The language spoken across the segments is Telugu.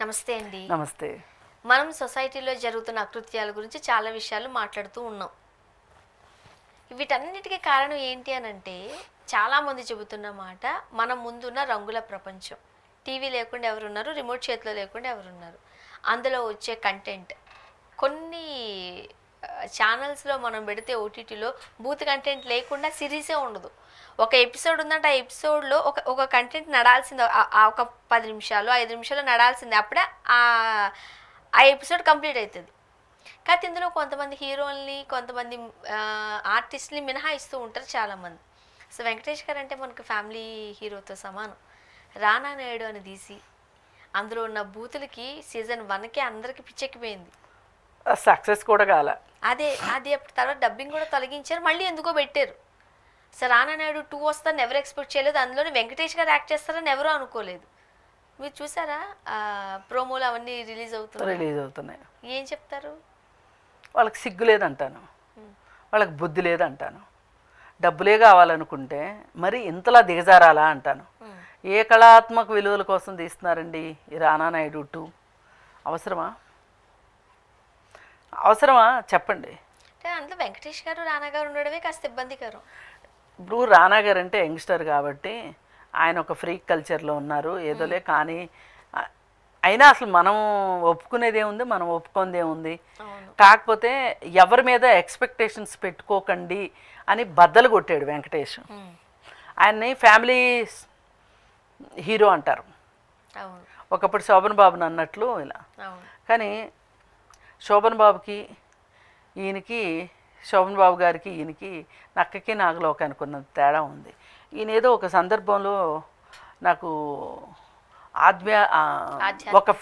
నమస్తే అండి. నమస్తే. మనం సొసైటీలో జరుగుతున్న అకృత్యాల గురించి చాలా విషయాలు మాట్లాడుతూ ఉన్నాం. వీటన్నిటికీ కారణం ఏంటి అనంటే చాలామంది చెబుతున్న మాట, మన ముందున్న రంగుల ప్రపంచం. టీవీ లేకుండా ఎవరున్నారు, రిమోట్ చేతిలో లేకుండా ఎవరున్నారు, అందులో వచ్చే కంటెంట్. కొన్ని ఛానల్స్లో మనం పెడితే ఓటీటీలో బూత్ కంటెంట్ లేకుండా సిరీసే ఉండదు. ఒక ఎపిసోడ్ ఉందంటే ఆ ఎపిసోడ్లో ఒక కంటెంట్ నడాల్సింది, ఒక 10 నిమిషాలు 5 నిమిషాలు నడాల్సింది, అప్పుడే ఆ ఎపిసోడ్ కంప్లీట్ అవుతుంది. కాకపోతే ఇందులో కొంతమంది హీరోల్ని, కొంతమంది ఆర్టిస్ట్ని మినహాయిస్తూ ఉంటారు చాలామంది. సో వెంకటేష్ గారు అంటే మనకు ఫ్యామిలీ హీరోతో సమానం. రానా నాయుడు అని తీసి అందులో ఉన్న బూతులకి సీజన్ 1కే అందరికి పిచ్చెక్కిపోయింది. సక్సెస్ కూడా కాల. అదే అప్పుడు తర్వాత డబ్బింగ్ కూడా తొలగించారు, మళ్ళీ ఎందుకో పెట్టారు. సో రానా నాయుడు 2 వస్తుందని ఎవరు ఎక్స్పెక్ట్ చేయలేదు. అందులోనే వెంకటేష్ గారు యాక్ట్ చేస్తారని ఎవరూ అనుకోలేదు. మీరు చూసారా ప్రోమోలు అవన్నీ రిలీజ్ అవుతున్నాయి? ఏం చెప్తారు? వాళ్ళకి సిగ్గు లేదంటాను, వాళ్ళకి బుద్ధి లేదంటాను, డబ్బులే కావాలనుకుంటే మరి ఇంతలా దిగజారాలా అంటాను. ఏ కళాత్మక విలువల కోసం తీస్తున్నారండి ఈ రానా నాయుడు 2? అవసరమా చెప్పండి. అందులో వెంకటేష్ గారు రానా గారు ఉండడమే కాస్త ఇబ్బందికరం. ఇప్పుడు రానా గారు అంటే యంగ్స్టర్ కాబట్టి ఆయన ఒక ఫ్రీక్ కల్చర్లో ఉన్నారు ఏదోలే. కానీ అయినా అసలు మనం ఒప్పుకునేది ఏముంది, మనం ఒప్పుకుంది ఏముంది. కాకపోతే ఎవరి మీద ఎక్స్పెక్టేషన్స్ పెట్టుకోకండి అని బద్దలు కొట్టాడు వెంకటేష్. ఆయన్ని ఫ్యామిలీ హీరో అంటారు, ఒకప్పుడు శోభన్ బాబుని అన్నట్లు ఇలా. కానీ శోభన్ బాబుకి ఈయనకి, శోభన్ బాబు గారికి ఈయనకి నక్కకి నాగలోకి అనుకున్న తేడా ఉంది. ఈయన ఏదో ఒక సందర్భంలో నాకు ఒక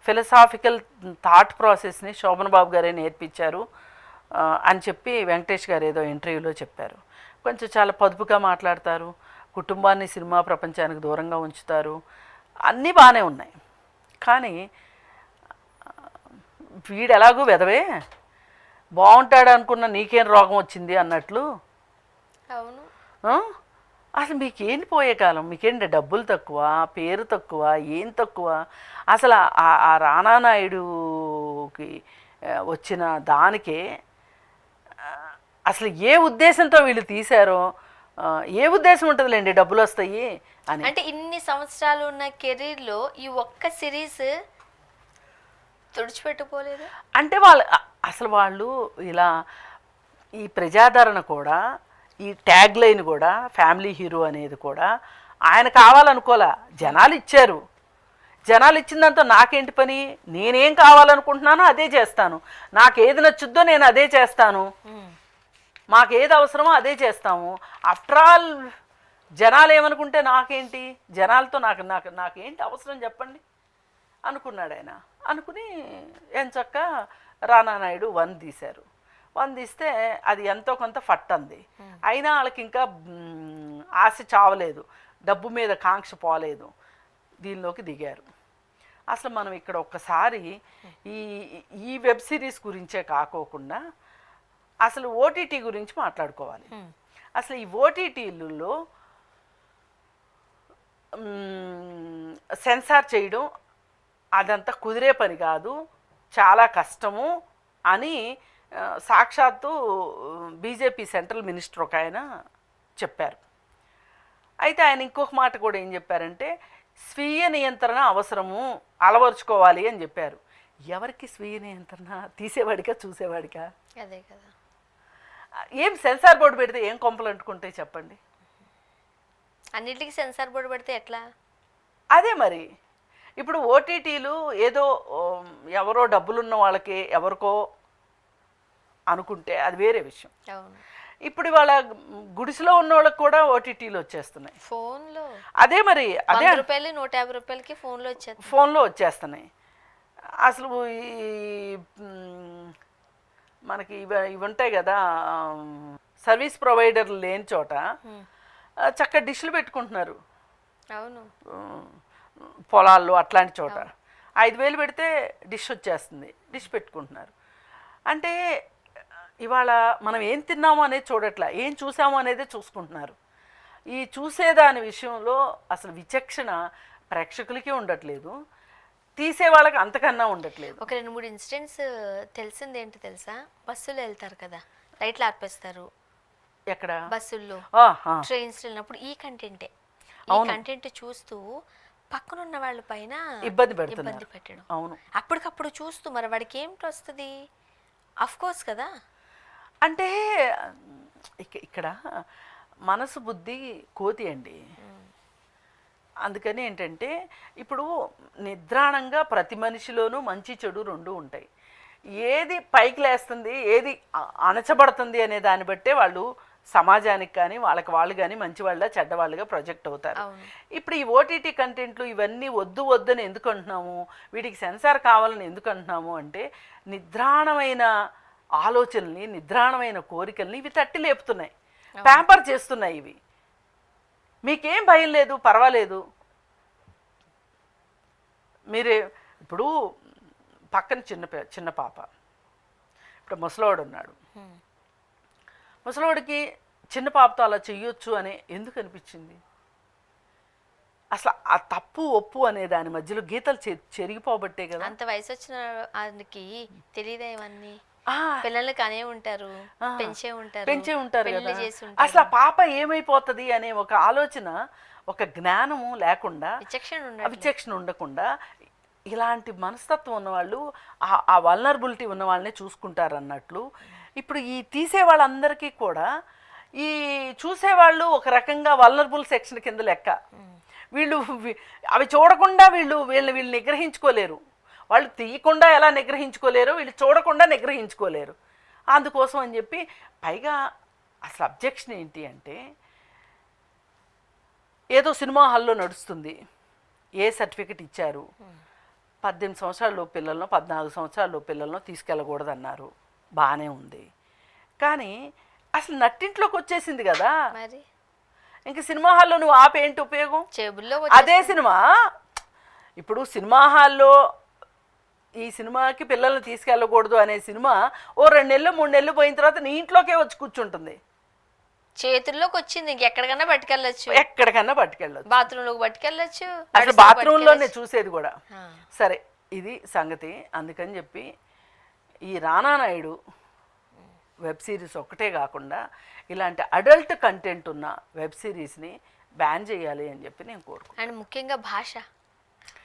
ఫిలసాఫికల్ థాట్ ప్రాసెస్ని శోభన్ బాబు గారే నేర్పించారు అని చెప్పి వెంకటేష్ గారు ఏదో ఇంటర్వ్యూలో చెప్పారు. కొంచెం చాలా పొదుపుగా మాట్లాడతారు, కుటుంబాన్ని సినిమా ప్రపంచానికి దూరంగా ఉంచుతారు, అన్నీ బాగానే ఉన్నాయి. కానీ వీడు ఎలాగూ వెదవే, బాగుంటాడు అనుకున్న నీకేం రోగం వచ్చింది అన్నట్లు. అవును, అసలు మీకేంటి పోయే కాలం? మీకేంటి డబ్బులు తక్కువ, పేరు తక్కువ, ఏం తక్కువ? అసలు ఆ రానా నాయుడుకి వచ్చిన దానికే అసలు ఏ ఉద్దేశంతో వీళ్ళు తీశారో, ఏ ఉద్దేశం ఉంటుందిలేండి డబ్బులు వస్తాయి అని. అంటే ఇన్ని సంవత్సరాలు ఉన్న కెరీర్లో ఈ ఒక్క సిరీస్ తుడిచిపెట్టుకోలేదు అంటే వాళ్ళు ఇలా ఈ ప్రజాదరణ కూడా, ఈ ట్యాగ్ లైన్ కూడా, ఫ్యామిలీ హీరో అనేది కూడా ఆయన కావాలనుకోలే, జనాలు ఇచ్చారు. జనాలు ఇచ్చిందంతా నాకేంటి పని, నేనేం కావాలనుకుంటున్నానో అదే చేస్తాను, నాకు ఏది నచ్చుద్దో నేను అదే చేస్తాను, మాకు ఏది అవసరమో అదే చేస్తాము. ఆఫ్టర్ ఆల్ జనాలు ఏమనుకుంటే నాకేంటి, జనాలతో నాకేంటి అవసరం చెప్పండి అనుకున్నాడు ఆయన. అనుకుని ఎంచక్క రానా నాయుడు 1 తీశారు. 1 తీస్తే అది ఎంతో కొంత ఫట్ అంది. అయినా వాళ్ళకి ఇంకా ఆశ చావలేదు, డబ్బు మీద కాంక్ష పోలేదు, దీనిలోకి దిగారు. అసలు మనం ఇక్కడ ఒక్కసారి ఈ వెబ్ సిరీస్ గురించే కాకోకుండా అసలు ఓటీటీ గురించి మాట్లాడుకోవాలి. అసలు ఈ ఓటీటీలలో సెన్సార్ చేయడం అదంతా కుదిరే పని కాదు, చాలా కష్టము అని సాక్షాత్తు బీజేపీ సెంట్రల్ మినిస్టర్ ఒక ఆయన చెప్పారు. అయితే ఆయన ఇంకొక మాట కూడా ఏం చెప్పారంటే, స్వీయ నియంత్రణ అవసరము, అలవరుచుకోవాలి అని చెప్పారు. ఎవరికి స్వీయ నియంత్రణ? తీసేవాడికా, చూసేవాడికా? అదే కదా. ఏం సెన్సార్ బోర్డు పెడితే ఏం కొంపలు అంటుకుంటే చెప్పండి? అన్నిటికీ సెన్సార్ బోర్డు పెడితే ఎట్లా? అదే మరి. ఇప్పుడు ఓటీటీలు ఏదో ఎవరో డబ్బులున్న వాళ్ళకి ఎవరికో అనుకుంటే అది వేరే విషయం. ఇప్పుడు వాళ్ళ గుడిసెలో ఉన్న వాళ్ళకి కూడా ఓటీటీలు వచ్చేస్తున్నాయి ఫోన్లో. అదే మరి, అదే రూపాయలు 150 రూపాయలకి ఫోన్లో వచ్చేస్తున్నాయి. అసలు ఈ మనకి ఇవి ఉంటాయి కదా, సర్వీస్ ప్రొవైడర్లు లేని చోట చక్కగా డిష్లు పెట్టుకుంటున్నారు. అవును, పొలాల్లో అట్లాంటి చోట 5,000 పెడితే డిష్ వచ్చేస్తుంది, డిష్ పెట్టుకుంటున్నారు. అంటే ఇవాళ మనం ఏం తిన్నామో అనేది చూడట్లా, ఏం చూసామో అనేది చూసుకుంటున్నారు. ఈ చూసేదాని విషయంలో అసలు విచక్షణ ప్రేక్షకులకి ఉండట్లేదు, తీసే వాళ్ళకి అంతకన్నా ఉండట్లేదు. ఒక 2-3 ఇన్సిడెంట్స్ తెలిసింది ఏంటి తెలుసా? బస్సులో వెళ్తారు కదా, లైట్లు ఆర్పేస్తారు ఎక్కడ బస్సుల్లో, ట్రైన్స్ వెళ్ళినప్పుడు ఈ కంటెంటే, ఈ కంటెంట్ చూస్తూ పక్కనున్న వాళ్ళ పైన ఇబ్బంది పెట్టడం. అవును, అప్పటికప్పుడు చూస్తూ మరి వాడికి ఏమిటి వస్తుంది? అఫ్ కోర్స్ కదా. అంటే ఇక్కడ మనసు బుద్ధి కోతి అండి. అందుకని ఏంటంటే ఇప్పుడు నిద్రాణంగా ప్రతి మనిషిలోనూ మంచి చెడు రెండు ఉంటాయి. ఏది పైకి లేస్తుంది, ఏది అణచబడుతుంది అనే దాన్ని బట్టే వాళ్ళు సమాజానికి కానీ వాళ్ళకి వాళ్ళు కానీ మంచి వాళ్ళ చెడ్డవాళ్ళుగా ప్రొజెక్ట్ అవుతారు. ఇప్పుడు ఈ ఓటీటీ కంటెంట్లు ఇవన్నీ వద్దని ఎందుకు అంటున్నాము, వీటికి సెన్సార్ కావాలని ఎందుకు అంటున్నాము అంటే నిద్రాణమైన ఆలోచనల్ని, నిద్రాణమైన కోరికల్ని ఇవి తట్టి లేపుతున్నాయి, ప్యాంపర్ చేస్తున్నాయి. ఇవి మీకేం భయం లేదు, పర్వాలేదు. మీరే ఇప్పుడు పక్కన చిన్న పాప, ఇప్పుడు ముసలోడు ఉన్నాడు, ముసలోడికి చిన్న పాపతో అలా చెయ్యొచ్చు అని ఎందుకు అనిపించింది? అసలు ఆ తప్పు ఒప్పు అనే దాని మధ్యలో గీతలు చెరిగిపోబట్టే కదా. అంత వయసు వచ్చిన ఆయనకి తెలియదా ఇవన్నీ? పిల్లలకి అనే ఉంటారు, పెంచే ఉంటారు కదా. అసలు ఆ పాప ఏమైపోతుంది అనే ఒక ఆలోచన, ఒక జ్ఞానము లేకుండా, విచక్షణ ఉండకుండా ఇలాంటి మనస్తత్వం ఉన్నవాళ్ళు ఆ వల్నరబిలిటీ ఉన్న వాళ్ళనే చూసుకుంటారు అన్నట్లు. ఇప్పుడు ఈ తీసే వాళ్ళందరికీ కూడా ఈ చూసేవాళ్ళు ఒక రకంగా వల్నరబుల్ సెక్షన్ కింద లెక్క. వీళ్ళు అవి చూడకుండా వీళ్ళు నిగ్రహించుకోలేరు. వాళ్ళు తీయకుండా ఎలా నిగ్రహించుకోలేరు, వీళ్ళు చూడకుండా నిగ్రహించుకోలేరు. అందుకోసం అని చెప్పి పైగా అసలు అబ్జెక్షన్ ఏంటి అంటే, ఏదో సినిమా హాల్లో నడుస్తుంది, ఏ సర్టిఫికెట్ ఇచ్చారు, 18 సంవత్సరాల పిల్లలను 14 సంవత్సరాల పిల్లలను తీసుకెళ్ళకూడదన్నారు, బాగానే ఉంది. కానీ అసలు నట్టింట్లోకి వచ్చేసింది కదా, ఇంక సినిమా హాల్లో నువ్వు ఆపేంటి ఉపయోగం? అదే సినిమా ఇప్పుడు సినిమా హాల్లో ఈ సినిమాకి పిల్లల్ని తీసుకెళ్ళకూడదు అనే సినిమా ఓ 2 నెలలు 3 నెలలు పోయిన తర్వాత నీ ఇంట్లోకే వచ్చి కూర్చుంటుంది. చేతుల్లోకి వచ్చింది, ఇంకెక్కడికన్నా పట్టుకెళ్ళచ్చు, బాత్రూంలోకి పట్టుకెళ్ళచ్చు, అసలు బాత్రూంలోనే చూసేది కూడా. సరే, ఇది సంగతి. అందుకని చెప్పి ఈ రానా నాయుడు వెబ్ సిరీస్ ఒకటే కాకుండా ఇలాంటి అడల్ట్ కంటెంట్ ఉన్న వెబ్ సిరీస్ని బ్యాన్ చేయాలి అని చెప్పి నేను కోరుకుంటున్నాను. అండ్ ముఖ్యంగా భాష,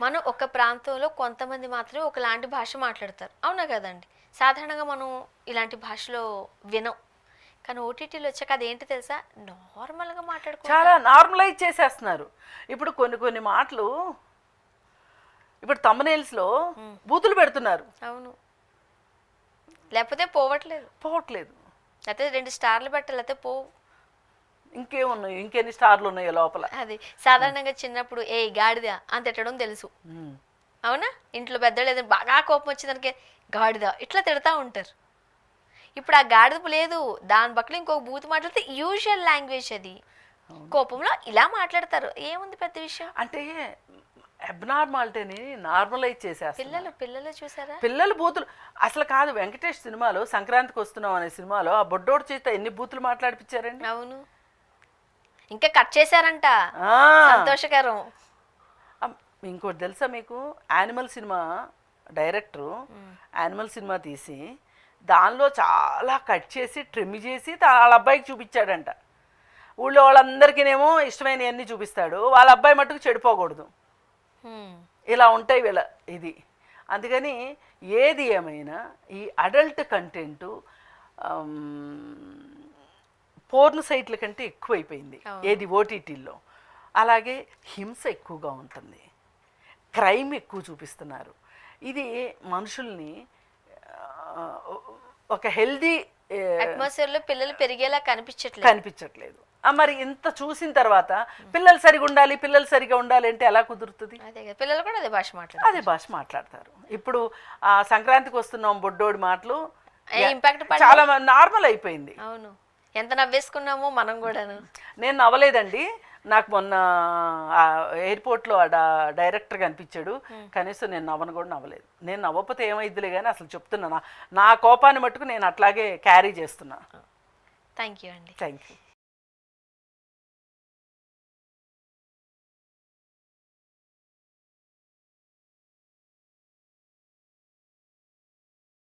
మనం ఒక ప్రాంతంలో కొంతమంది మాత్రమే ఒకలాంటి భాష మాట్లాడతారు, అవునా కదండి? సాధారణంగా మనం ఇలాంటి భాషలో వినం, కానీ ఓటీటీలో వచ్చాక అదేంటి తెలుసా, నార్మల్గా చాలా నార్మలైజ్ చేసేస్తున్నారు. ఇప్పుడు కొన్ని మాటలు ఇప్పుడు థంబ్నెయిల్స్లో బూతులు పెడుతున్నారు. అవును, లేకపోతే పోవట్లేదు, లేకపోతే 2 స్టార్లు పెట్టాలి, లేకపోతే పోవు. ఇంకేమున్నాయి, ఇంకెన్ని స్టార్లు ఉన్నాయో లోపల. అది సాధారణంగా చిన్నప్పుడు ఏ గాడిద అని తిట్టడం తెలుసు, అవునా? ఇంట్లో పెద్దలు ఏదైనా బాగా కోపం వచ్చేదానికి గాడిద ఇట్లా తిడతా ఉంటారు. ఇప్పుడు ఆ గాడిద లేదు, దాని పక్కన ఇంకొక బూత్ మాట్లాడితే యూజువల్ లాంగ్వేజ్, అది కోపంలో ఇలా మాట్లాడతారు, ఏముంది పెద్ద విషయం? అంటే అబ్నార్మాలిటీని నార్మలైజ్ చేసేస్తారు పిల్లలు చూసారా, పిల్లలు బూతులు అసలు కాదు. వెంకటేష్ సినిమాలో సంక్రాంతికి వస్తున్నాం అనే సినిమాలో ఆ బొడ్డోడు చేత ఎన్ని బూతులు మాట్లాడిపించారండి. అవును, ఇంకా కట్ చేశారంట, సంతోషకరం. ఇంకోటి తెలుసా మీకు, animal cinema director animal cinema తీసి దానిలో చాలా కట్ చేసి ట్రిమ్ చేసి వాళ్ళ అబ్బాయికి చూపించాడంట. ఊళ్ళో వాళ్ళందరికీనేమో ఇష్టమైనవన్నీ చూపిస్తాడు, వాళ్ళ అబ్బాయి మట్టుకు చెడిపోకూడదు. ఇలా ఉంటాయి వీళ్ళ ఇది. అందుకని ఏది ఏమైనా ఈ అడల్ట్ కంటెంటు పోర్న్ సైట్ల కంటే ఎక్కువైపోయింది ఏది ఓటీటీల్లో. అలాగే హింస ఎక్కువగా ఉంటుంది, క్రైమ్ ఎక్కువ చూపిస్తున్నారు. ఇది మనుషుల్ని ఒక హెల్దీ అట్మాస్ఫియర్లో పిల్లలు పెరిగేలా కనిపించట్లేదు. మరి ఇంత చూసిన తర్వాత పిల్లలు సరిగా ఉండాలి అంటే ఎలా కుదురుతుంది? పిల్లలు కూడా అదే భాష మాట్లాడతారు. ఇప్పుడు సంక్రాంతికి వస్తున్నాం బొడ్డోడి మాటలు ఇంపాక్ట్ చాలా నార్మల్ అయిపోయింది. అవును, ఎంత నవ్వేసుకున్నామో మనం కూడా. నేను నవ్వలేదండి, నాకు మొన్న ఎయిర్పోర్ట్లో డైరెక్టర్ కనిపించాడు, కనీసం నేను నవ్వలేదు. నేను నవ్వకపోతే ఏమైద్దిలే కానీ అసలు చెప్తున్నా, నా కోపాన్ని మట్టుకు నేను అట్లాగే క్యారీ చేస్తున్నా. థ్యాంక్ యూ అండి. Thank you.